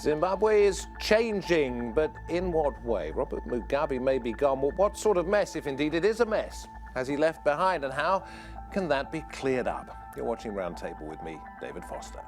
Zimbabwe is changing, but in what way? Robert Mugabe may be gone. Well, what sort of mess, if indeed it is a mess, has he left behind, and how can that be cleared up? You're watching Roundtable with me, David Foster.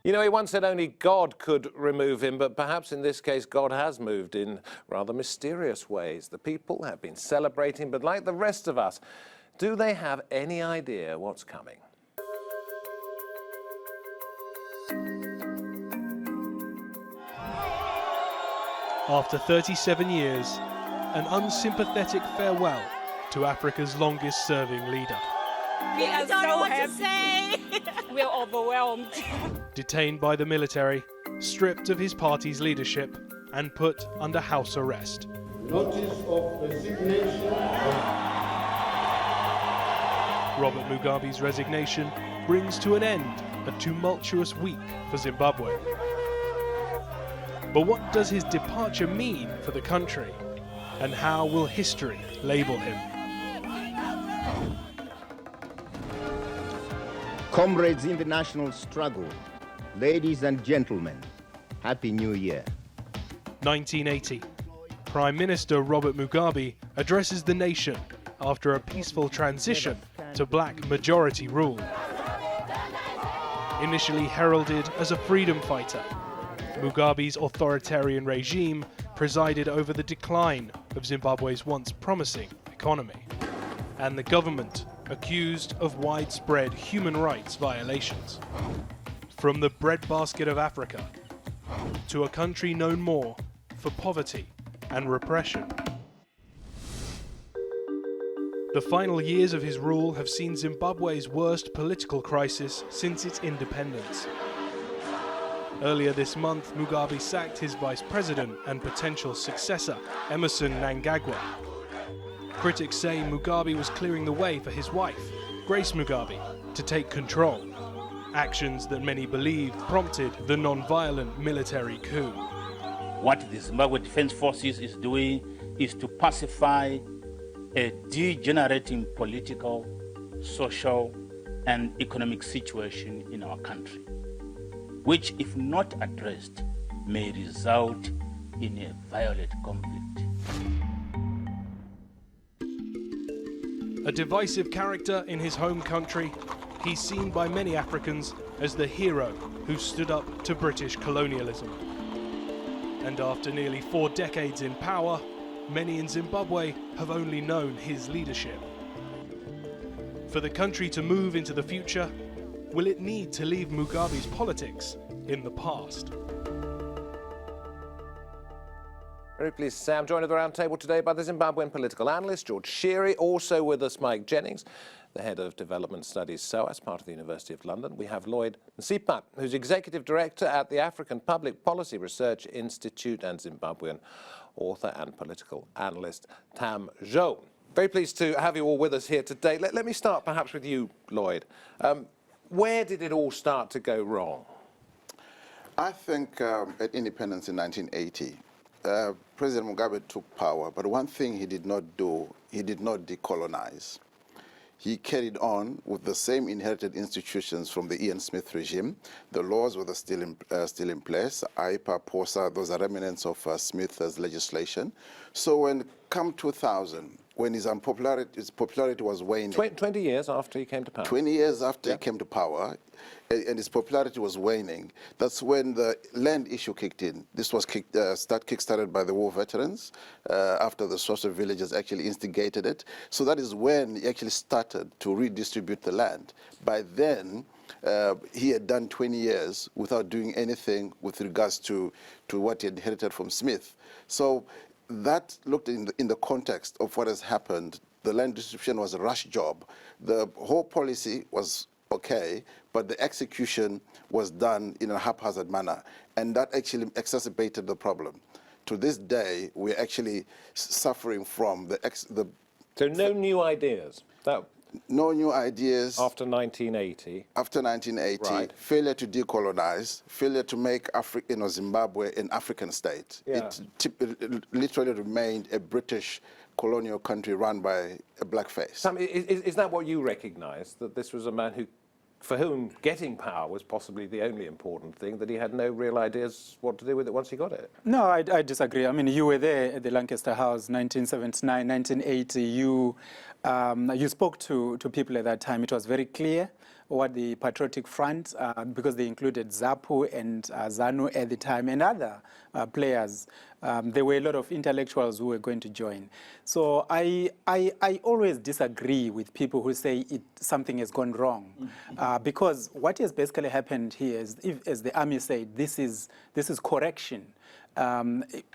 You know, he once said only God could remove him, but perhaps in this case God has moved in rather mysterious ways. The people have been celebrating, but like the rest of us, do they have any idea what's coming? After 37 years, an unsympathetic farewell to Africa's longest-serving leader. We are so happy. We're overwhelmed. Detained by the military, stripped of his party's leadership, and put under house arrest. Notice of resignation. Robert Mugabe's resignation brings to an end a tumultuous week for Zimbabwe. But what does his departure mean for the country? And how will history label him? Comrades in the national struggle, ladies and gentlemen, Happy New Year. 1980. Prime Minister Robert Mugabe addresses the nation after a peaceful transition to black majority rule. Initially heralded as a freedom fighter, Mugabe's authoritarian regime presided over the decline of Zimbabwe's once promising economy, and the government accused of widespread human rights violations. From the breadbasket of Africa to a country known more for poverty and repression. The final years of his rule have seen Zimbabwe's worst political crisis since its independence. Earlier this month, Mugabe sacked his vice president and potential successor, Emmerson Mnangagwa. Critics say Mugabe was clearing the way for his wife, Grace Mugabe, to take control. Actions that many believe prompted the non-violent military coup. What the Zimbabwe Defense Forces is doing is to pacify a degenerating political, social, and economic situation in our country, which, if not addressed, may result in a violent conflict. A divisive character in his home country, he's seen by many Africans as the hero who stood up to British colonialism. And after nearly 4 decades in power, many in Zimbabwe have only known his leadership. For the country to move into the future, will it need to leave Mugabe's politics in the past? Very pleased to say I'm joined at the round table today by the Zimbabwean political analyst, Shire. Also with us, Jennings, the head of development studies, SOAS, part of the University of London. We have Lloyd, Msipa, who's executive director at the African Public Policy Research Institute, and Zimbabwean author and political analyst, Zhou. Very pleased to have you all with us here today. Let me start perhaps with you, Lloyd. Where did it all start to go wrong? I think at independence in 1980, President Mugabe took power, but one thing he did not do, he did not decolonize. He carried on with the same inherited institutions from the Ian Smith regime. The laws were still in place. IPA, POSA, those are remnants of Smith's legislation. So when come 2000, when his popularity was waning. 20 years after he came to power. 20 years after he came to power, and his popularity was waning, that's when the land issue kicked in. This was kick-started by the war veterans after the SOAS villagers actually instigated it. So that is when he actually started to redistribute the land. By then, he had done 20 years without doing anything with regards to what he inherited from Smith. So that looked in the context of what has happened. The land distribution was a rush job. The whole policy was okay, but the execution was done in a haphazard manner, and that actually exacerbated the problem. To this day, we're actually suffering from So no new ideas? No new ideas. After 1980. After 1980, Right. failure to decolonize, failure to make Zimbabwe an African state. Yeah. It literally remained a British colonial country run by a blackface. Sam, is that what you recognise, that this was a man for whom getting power was possibly the only important thing, that he had no real ideas what to do with it once he got it? No, I disagree. I mean, you were there at the Lancaster House, 1979, 1980. You spoke to people at that time. It was very clear what the Patriotic Front, because they included ZAPU and Zanu at the time, and other players. There were a lot of intellectuals who were going to join. So I always disagree with people who say something has gone wrong, because what has basically happened here is, as the army said, this is correction.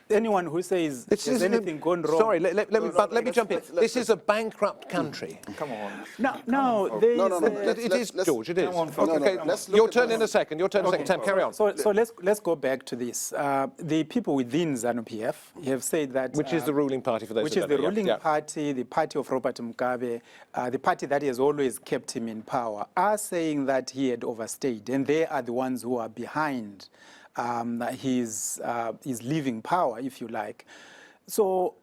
Anyone who says there's anything gone wrong... Sorry, let me jump in. This is a bankrupt country. Come on. No, It is, George, it is. Okay, your turn in a second. Your turn in a second. Sam, carry on. So let's go back to this. The people within Zanu-PF have said that... Which is the ruling party for those Which who is don't the know, ruling yeah. party, the party of Robert Mugabe, the party that has always kept him in power, are saying that he had overstayed, and they are the ones who are behind his leaving power, if you like. So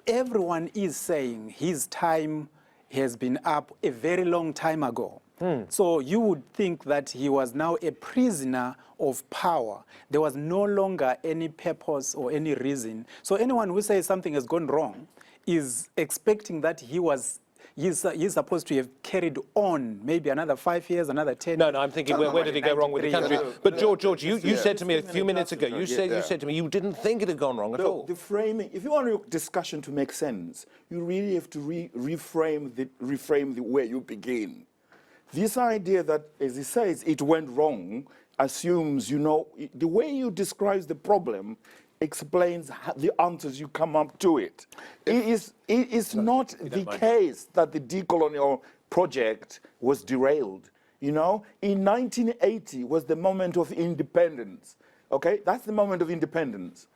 everyone is saying his time has been up a very long time ago. So you would think that he was now a prisoner of power. There was no longer any purpose or any reason. So anyone who says something has gone wrong is expecting that he's supposed to have carried on maybe another 5 years, another 10. No, I'm thinking, where did he go wrong with the country? But George, you said to me a few minutes ago, you said to me you didn't think it had gone wrong at all. The framing, if you want your discussion to make sense, you really have to reframe the way you begin. This idea that, as he says, it went wrong, assumes, the way you describe the problem explains the answers you come up to it. It is not the case that the decolonial project was derailed. In 1980 was the moment of independence. Okay, that's the moment of independence.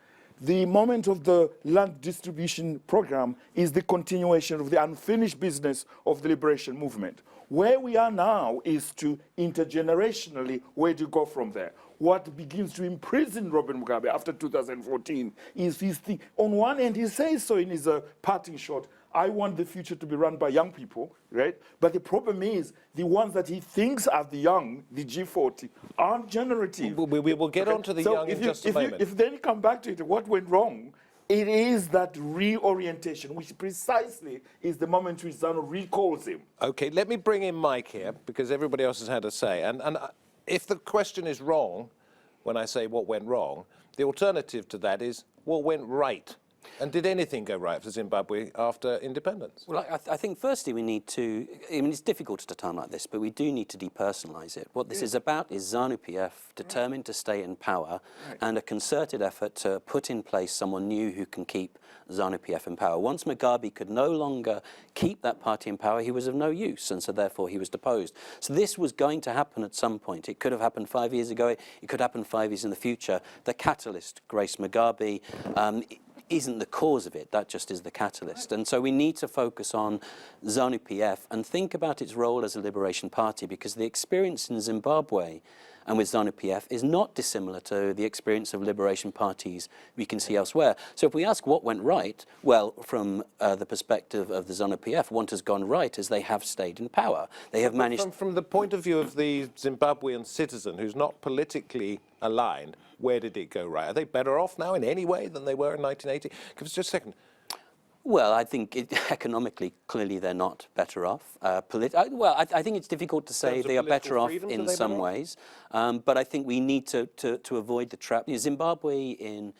The moment of the land distribution program is the continuation of the unfinished business of the liberation movement. Where we are now is to intergenerationally, where do you go from there? What begins to imprison Robert Mugabe after 2014 is his thing. On one hand, he says so in his parting shot, I want the future to be run by young people, right? But the problem is the ones that he thinks are the young, the G40, aren't generative. We will get on to the young in just a moment. If then you come back to it, what went wrong? It is that reorientation, which precisely is the moment which Zanu recalls him. Okay, let me bring in Mike here, because everybody else has had a say. And if the question is wrong, when I say what went wrong, the alternative to that is what went right. And did anything go right for Zimbabwe after independence? Well, I think firstly we need to, it's difficult at a time like this, but we do need to depersonalise it. What this is about is Zanu-PF determined to stay in power and a concerted effort to put in place someone new who can keep Zanu-PF in power. Once Mugabe could no longer keep that party in power, he was of no use, and so therefore he was deposed. So this was going to happen at some point. It could have happened 5 years ago. It could happen 5 years in the future. The catalyst, Grace Mugabe, isn't the cause of it, that just is the catalyst. And so we need to focus on Zanu-PF and think about its role as a liberation party, because the experience in Zimbabwe and with Zanu-PF is not dissimilar to the experience of liberation parties we can see elsewhere. So if we ask what went right, well, from the perspective of the Zanu-PF, what has gone right is they have stayed in power. They have managed... From the point of view of the Zimbabwean citizen who's not politically aligned, where did it go right? Are they better off now in any way than they were in 1980? Give us just a second. Well, I think economically, clearly they're not better off. I think it's difficult to say they are better off in some ways, but I think we need to avoid the trap. Zimbabwe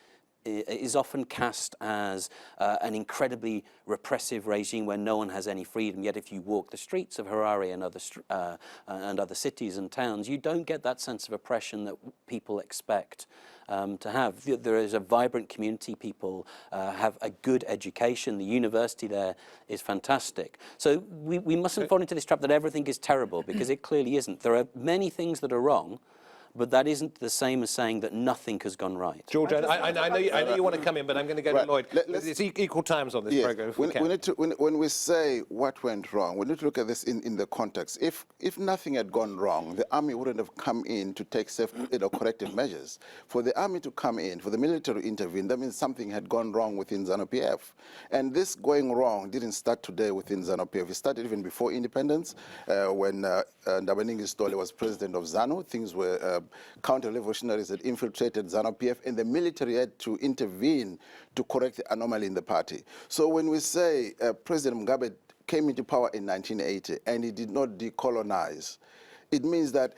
is often cast as an incredibly repressive regime where no one has any freedom, yet if you walk the streets of Harare and other cities and towns, you don't get that sense of oppression that people expect to have. There is a vibrant community, people have a good education, the university there is fantastic. So we mustn't fall into this trap that everything is terrible, because it clearly isn't. There are many things that are wrong, but that isn't the same as saying that nothing has gone right. George, I know you want to come in, but I'm going to go to Lloyd. Let's- It's equal times on this Yes. program. When we say what went wrong, we need to look at this in the context. If nothing had gone wrong, the army wouldn't have come in to take corrective measures. For the army to come in, for the military to intervene, that means something had gone wrong within Zanu-PF. And this going wrong didn't start today within Zanu-PF. It started even before independence, when Ndabeni was president of ZANU. Things were counter-revolutionaries had infiltrated ZANU-PF, and the military had to intervene to correct the anomaly in the party. So when we say President Mugabe came into power in 1980 and he did not decolonize, it means that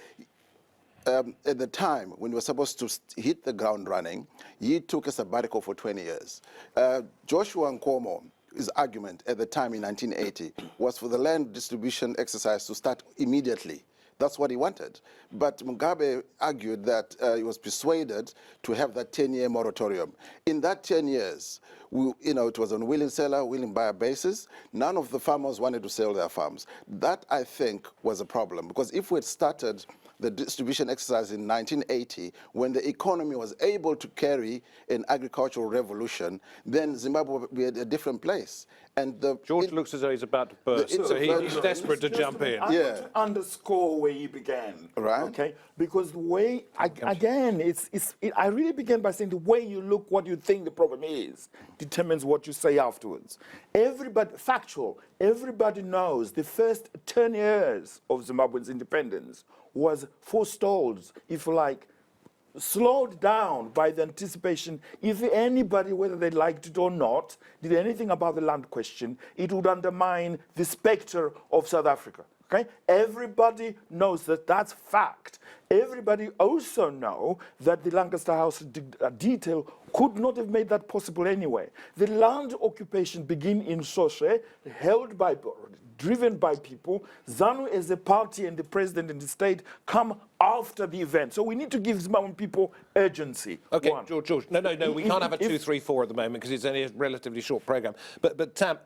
at the time when we were supposed to hit the ground running, he took a sabbatical for 20 years. Joshua Nkomo, his argument at the time in 1980 was for the land distribution exercise to start immediately. That's what he wanted. But Mugabe argued that he was persuaded to have that 10-year moratorium. In that 10 years, it was on willing seller, willing buyer basis. None of the farmers wanted to sell their farms. That, I think, was a problem, because if we had started the distribution exercise in 1980, when the economy was able to carry an agricultural revolution, then Zimbabwe would be at a different place. And George looks as though he's about to burst, so he's desperate to jump in. I want to underscore where he began. Right. Okay. Because the way, again, I really began by saying the way you look, what you think the problem is, determines what you say afterwards. Everybody knows the first 10 years of Zimbabwe's independence was forestalled, if you like, slowed down by the anticipation. If anybody, whether they liked it or not, did anything about the land question, it would undermine the spectre of South Africa. Okay? Everybody knows that that's fact. Everybody also knows that the Lancaster House detail could not have made that possible anyway. The land occupation began in Shire, driven by people. ZANU as a party and the president and the state come after the event. So we need to give Zimbabwean people urgency. Okay, One. George. No, we can't have a 2, 3, 4 at the moment because it's only a relatively short program. But Tam,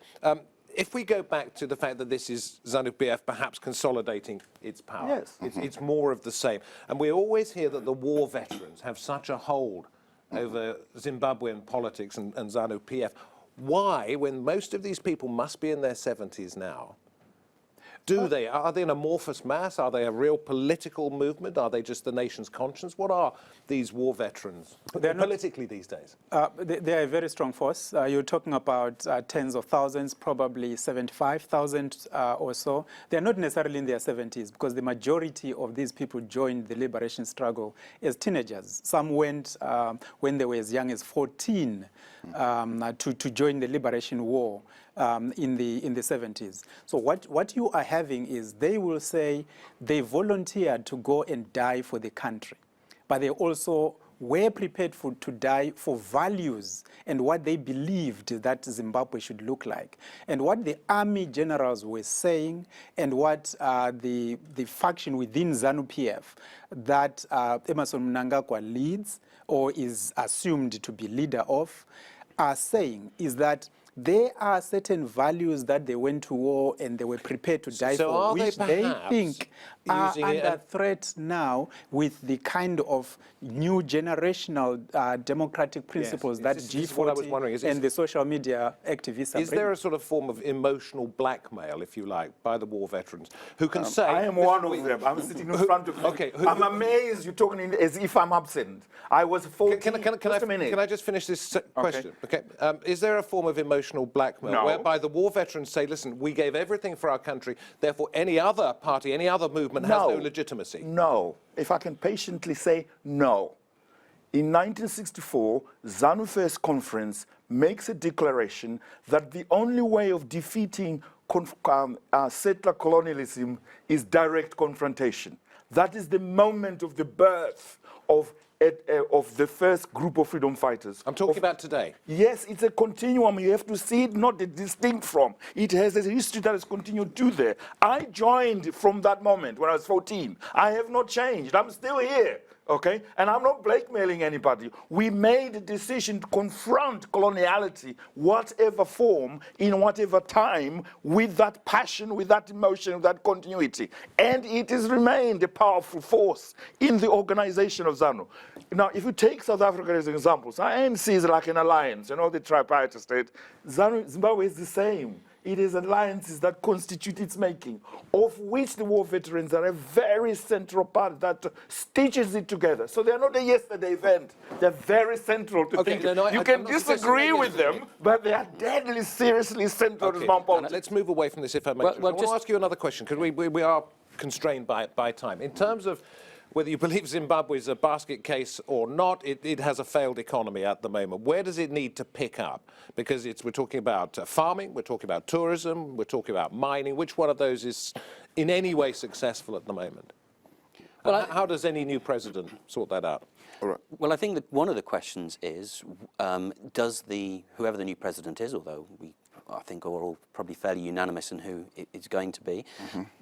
if we go back to the fact that this is Zanu-PF perhaps consolidating its power, Yes. It's more of the same. And we always hear that the war veterans have such a hold over Zimbabwean politics and Zanu-PF. Why, when most of these people must be in their 70s now, are they an amorphous mass? Are they a real political movement? Are they just the nation's conscience? What are these war veterans politically these days? They are a very strong force. You're talking about tens of thousands, probably 75,000 or so. They're not necessarily in their 70s because the majority of these people joined the liberation struggle as teenagers. Some went when they were as young as 14 to join the liberation war. In the 70s. So what you are having is they will say they volunteered to go and die for the country, but they also were prepared to die for values and what they believed that Zimbabwe should look like. And what the army generals were saying and what the faction within ZANU-PF that Emmerson Mnangagwa leads or is assumed to be leader of are saying is that there are certain values that they went to war and they were prepared to die for, which they think are under threat now with the kind of new generational democratic principles that G40 and the social media activists are Is there a sort of form of emotional blackmail, if you like, by the war veterans who can say... I am one of them. I'm sitting in front of you. Okay, I'm amazed you're talking as if I'm absent. I was 14. Can I just finish this question? Okay. Is there a form of emotional blackmail whereby the war veterans say, listen, we gave everything for our country, therefore any other party, any other movement has no legitimacy? No. If I can patiently say no. In 1964, ZANU First Conference makes a declaration that the only way of defeating settler colonialism is direct confrontation. That is the moment of the birth of of the first group of freedom fighters. I'm talking about today. Yes, it's a continuum. You have to see it not distinct from. It has a history that has continued to there. I joined from that moment when I was 14. I have not changed. I'm still here. Okay? And I'm not blackmailing anybody. We made a decision to confront coloniality, whatever form, in whatever time, with that passion, with that emotion, with that continuity. And it has remained a powerful force in the organization of ZANU. Now, if you take South Africa as an example, so ANC is like an alliance, you know, the tripartite state. Zimbabwe is the same. It is alliances that constitute its making, of which the war veterans are a very central part that stitches it together. So they're not a yesterday event. They're very central to think. You can disagree with them, but they are deadly seriously central to Zimbabwe politics. Let's move away from this, if I may. I want to ask you another question, because we are constrained by time. In terms of whether you believe Zimbabwe is a basket case or not, it has a failed economy at the moment. Where does it need to pick up? Because we're talking about farming, we're talking about tourism, we're talking about mining. Which one of those is in any way successful at the moment? Well, how does any new president sort that out? Well, I think that one of the questions is, does whoever the new president is, although I think we're all probably fairly unanimous in who it's going to be,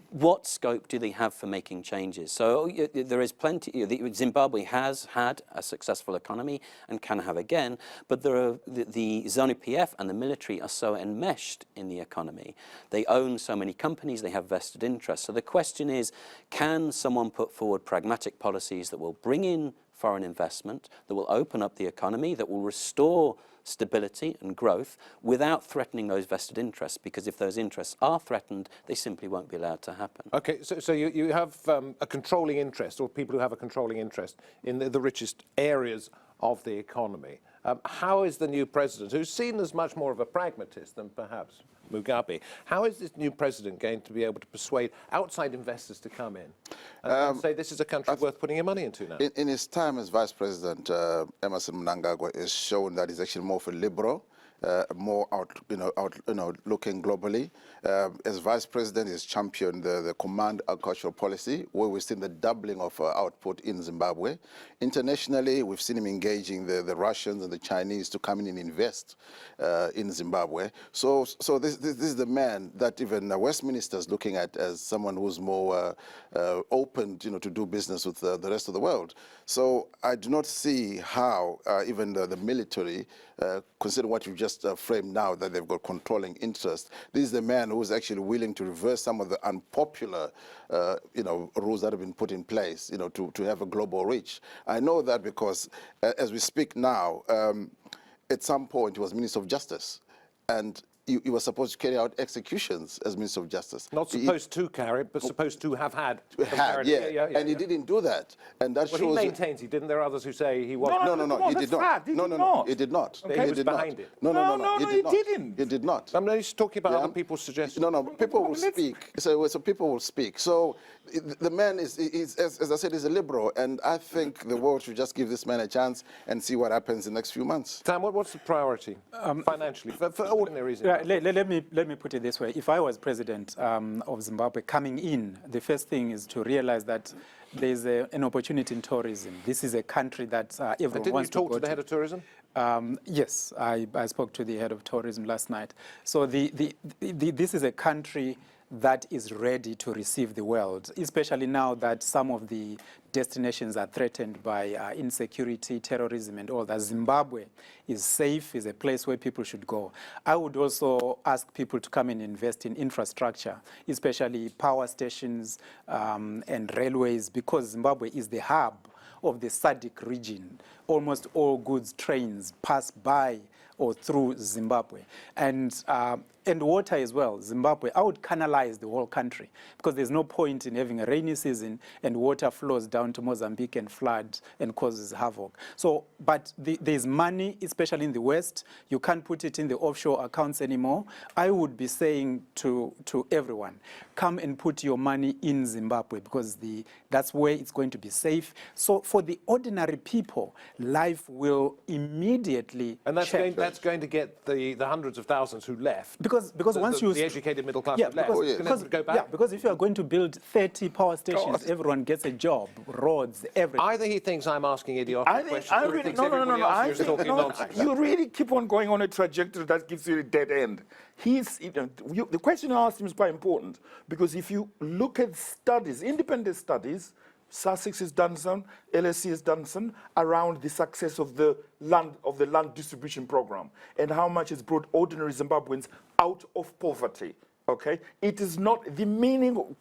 what scope do they have for making changes? So there is plenty. Zimbabwe has had a successful economy and can have again, but there are the Zanu-PF and the military are so enmeshed in the economy. They own so many companies, they have vested interests. So the question is, can someone put forward pragmatic policies that will bring in foreign investment, that will open up the economy, that will restore stability and growth without threatening those vested interests? Because if those interests are threatened, they simply won't be allowed to happen. Okay, so you have a controlling interest, or people who have a controlling interest in the richest areas of the economy. How is the new president, who's seen as much more of a pragmatist than perhaps Mugabe, how is this new president going to be able to persuade outside investors to come in and say this is a country worth putting your money into now? In his time as vice president, Emmerson Mnangagwa has shown that he's actually more of a liberal, more looking globally. As vice president, he's championed the command agricultural policy, where we've seen the doubling of output in Zimbabwe. Internationally, we've seen him engaging the Russians and the Chinese to come in and invest in Zimbabwe. So this is the man that even Westminster is looking at as someone who's more open, to do business with the rest of the world. So I do not see how even the military, consider what you just framed now, that they've got controlling interest. This is the man who's actually willing to reverse some of the unpopular, rules that have been put in place, to have a global reach. I know that because as we speak now, at some point he was Minister of Justice, and he was supposed to carry out executions as Minister of Justice. Not supposed to carry, but supposed to have had. And he didn't do that. And that shows. He maintains he didn't. There are others who say he wasn't. No, he did not. No, he did not. Okay. He was behind it. No, he didn't. He did not. I'm not just talking about other people's suggestions. No, people will speak. So people will speak. So the man is, as I said, is a liberal, and I think the world should just give this man a chance and see what happens in the next few months. Sam, what's the priority financially for ordinary reasons? Let me put it this way. If I was president of Zimbabwe coming in, the first thing is to realize that there's an opportunity in tourism. This is a country that everyone wants to go to. Didn't you talk to the head of tourism? Yes, I spoke to the head of tourism last night. So this is a country that is ready to receive the world, especially now that some of the destinations are threatened by insecurity, terrorism, and all that. Zimbabwe is safe, is a place where people should go. I would also ask people to come and invest in infrastructure, especially power stations and railways, because Zimbabwe is the hub of the SADC region. Almost all goods trains pass by or through Zimbabwe. And water as well. Zimbabwe, I would canalize the whole country, because there's no point in having a rainy season and water flows down to Mozambique and floods and causes havoc. So, but there's money, especially in the West. You can't put it in the offshore accounts anymore. I would be saying to everyone, come and put your money in Zimbabwe, because that's where it's going to be safe. So for the ordinary people, life will immediately change. that's going to get the hundreds of thousands who left. Because once you the educated middle class yeah, who left, because, go back. yeah, because if you are going to build 30 power stations, everyone gets a job, roads, everything. Either he thinks I'm asking idiotic questions, or he thinks no. everybody else here is talking nonsense. You really keep on going on a trajectory that gives you a dead end. The question I asked him is quite important, because if you look at studies, independent studies, Sussex has done some, LSE has done some, around the success of the land distribution program and how much it's brought ordinary Zimbabweans out of poverty. Okay, it is not the meaning.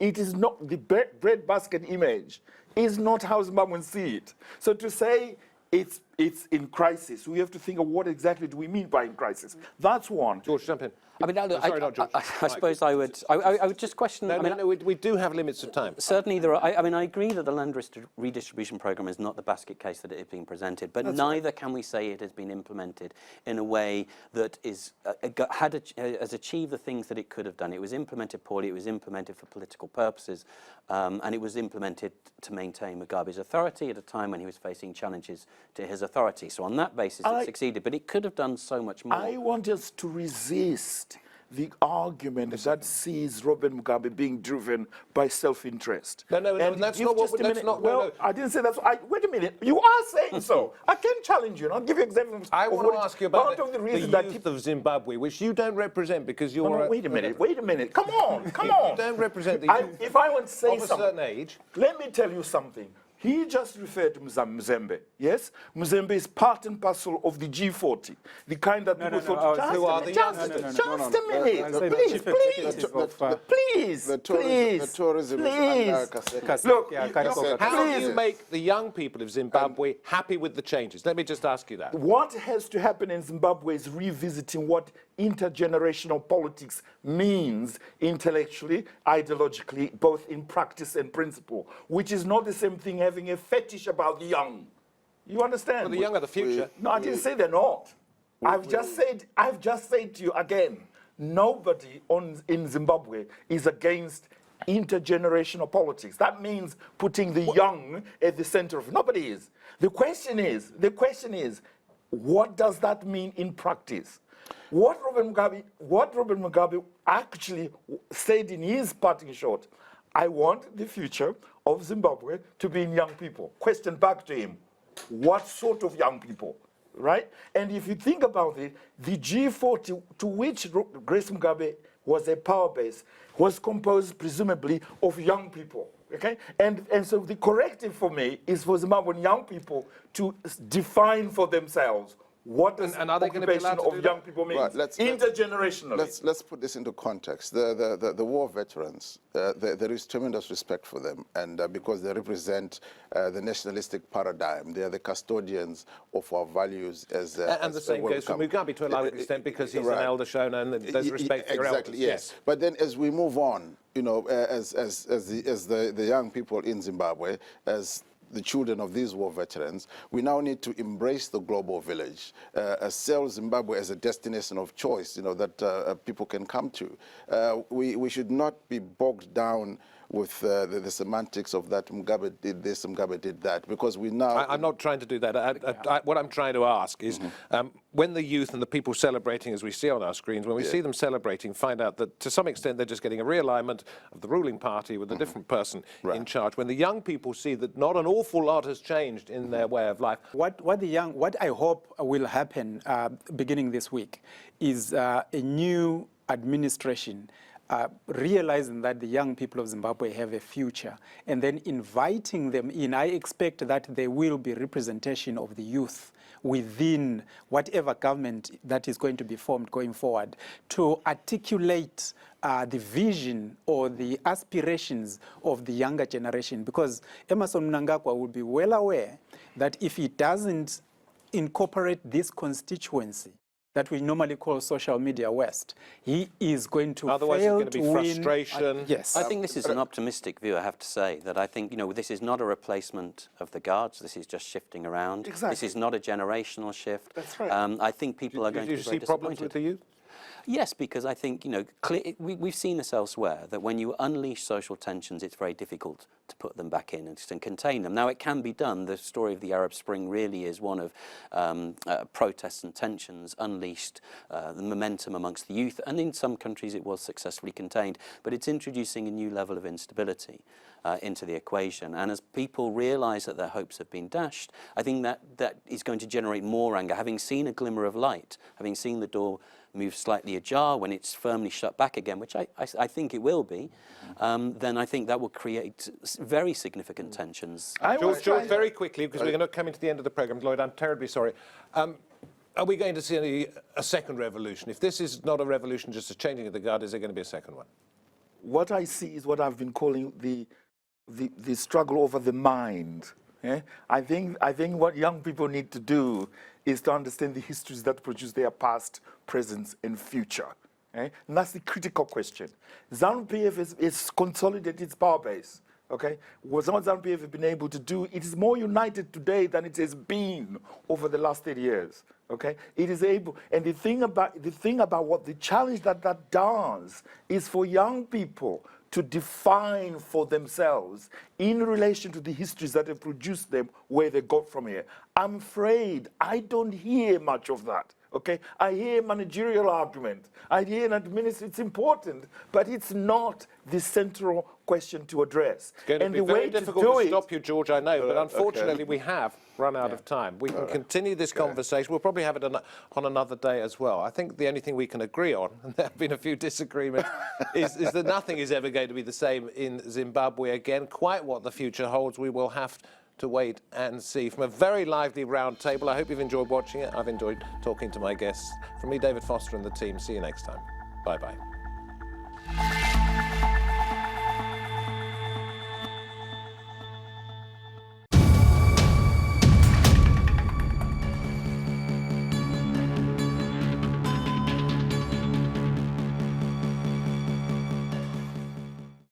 It is not the breadbasket image. Is not how Zimbabweans see it. So to say it's in crisis, we have to think of what exactly do we mean by in crisis. That's one. George, jump in. I mean, Sorry, not George. I suppose I would just question. No, we do have limits of time. Certainly, there are. I mean, I agree that the land redistribution programme is not the basket case that it is being presented, but neither can we say it has been implemented in a way that has achieved the things that it could have done. It was implemented poorly. It was implemented for political purposes, and it was implemented to maintain Mugabe's authority at a time when he was facing challenges to his authority. So on that basis, it succeeded, but it could have done so much more. I want us to resist the argument that sees Robert Mugabe being driven by self-interest. No, that's not what we're... I didn't say that's... Wait a minute. You are saying so. I can challenge you, and I'll give you examples. I want to ask you about the youth of Zimbabwe, which you don't represent because you're... No, wait a minute. Come on. You don't represent the youth if I want to say of a something, certain age. let me tell you something. He just referred to Mzimba, yes? Mzimba is part and parcel of the G40, the kind that people thought... Who are the youngsters? Just a minute, please. The tourism is Look, how do you make the young people of Zimbabwe happy with the changes? Let me just ask you that. What has to happen in Zimbabwe is revisiting what intergenerational politics means intellectually, ideologically, both in practice and principle, which is not the same thing having a fetish about the young. You understand? Well, the young are the future. No, I didn't say they're not. I've just said to you again, nobody in Zimbabwe is against intergenerational politics. That means putting the young at the center of it. Nobody is. The question is, what does that mean in practice? What Robert Mugabe actually said in his parting shot, I want the future of Zimbabwe to be in young people. Question back to him, what sort of young people, right? And if you think about it, the G40 to which Grace Mugabe was a power base was composed presumably of young people, okay? And so the corrective for me is for Zimbabwean young people to define for themselves what does occupation of young people mean? Right, intergenerationally. Let's put this into context. The war veterans, there is tremendous respect for them, and because they represent the nationalistic paradigm, they are the custodians of our values as and the same goes for Mugabe to a large extent because he's an elder Shona and there's respect for your elders. Exactly, yes. But then as we move on, you know, as the young people in Zimbabwe, as the children of these war veterans, we now need to embrace the global village, sell Zimbabwe as a destination of choice, you know, that people can come to. We should not be bogged down with the semantics of that Mugabe did this, Mugabe did that, because we now... I'm not trying to do that. What I'm trying to ask is, when the youth and the people celebrating, as we see on our screens, when we see them celebrating, find out that to some extent they're just getting a realignment of the ruling party with a different person in charge. When the young people see that not an awful lot has changed in their way of life. What I hope will happen beginning this week is a new administration realizing that the young people of Zimbabwe have a future and then inviting them in. I expect that there will be representation of the youth within whatever government that is going to be formed going forward to articulate the vision or the aspirations of the younger generation, because Emmerson Mnangagwa will be well aware that if he doesn't incorporate this constituency that we normally call social media West, he is going to Otherwise fail it's going to be frustration. Yes. I think this is an optimistic view, I have to say, that I think, you know, this is not a replacement of the Guards, this is just shifting around. Exactly. This is not a generational shift. That's right. I think people are going to be very disappointed. Did you see problems with the youth? Yes, because I think, we've seen this elsewhere, that when you unleash social tensions, it's very difficult to put them back in and contain them. Now, it can be done. The story of the Arab Spring really is one of protests and tensions unleashed, the momentum amongst the youth, and in some countries it was successfully contained. But it's introducing a new level of instability into the equation. And as people realise that their hopes have been dashed, I think that is going to generate more anger. Having seen a glimmer of light, having seen the door move slightly ajar when it's firmly shut back again, which I think it will be, then I think that will create very significant tensions. George, very quickly, because we're going to come into the end of the programme. Lloyd, I'm terribly sorry. Are we going to see a second revolution? If this is not a revolution, just a changing of the guard, is there going to be a second one? What I see is what I've been calling the struggle over the mind. I think what young people need to do is to understand the histories that produce their past, present, and future. And that's the critical question. Zanu-PF is consolidated its power base. Okay, what Zanu-PF has been able to do, it is more united today than it has been over the last 30 years. Okay, it is able, and the thing about what the challenge that does is for young people to define for themselves in relation to the histories that have produced them, where they got from here. I'm afraid I don't hear much of that. Okay, I hear managerial argument. I hear an administration. It's important, but it's not the central question to address. It's going to be very difficult to stop you, George, I know, but unfortunately we have run out of time. We can continue this conversation. We'll probably have it on another day as well. I think the only thing we can agree on, and there have been a few disagreements, is that nothing is ever going to be the same in Zimbabwe again. Quite what the future holds, we will have to wait and see. From a very lively round table, I hope you've enjoyed watching it. I've enjoyed talking to my guests. From me, David Foster, and the team, see you next time. Bye-bye.